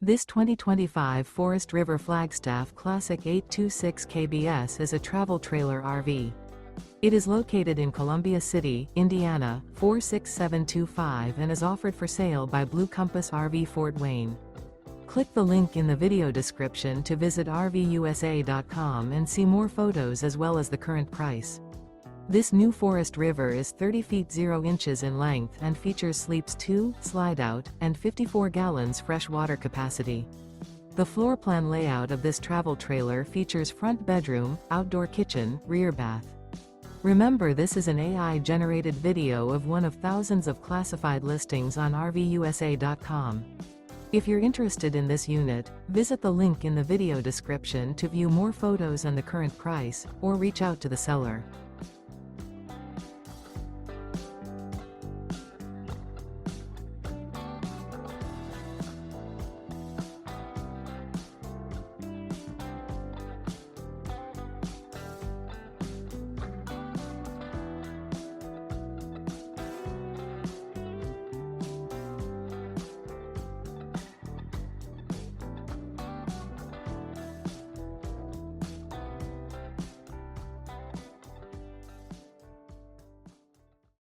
This 2025 Forest River Flagstaff Classic 826 kbs is a travel trailer RV. It is located in Columbia City, Indiana, 46725 and is offered for sale by Blue Compass RV Fort Wayne. Click the link in the video description to visit RVUSA.com and see more photos as well as the current price. This new Forest River is 30 feet 0 inches in length and features sleeps 2, Slideout, and 54 gallons fresh water capacity. The floor plan layout of this travel trailer features front bedroom, outdoor kitchen, rear bath. Remember, this is an AI-generated video of one of thousands of classified listings on RVUSA.com. If you're interested in this unit, visit the link in the video description to view more photos and the current price, or reach out to the seller.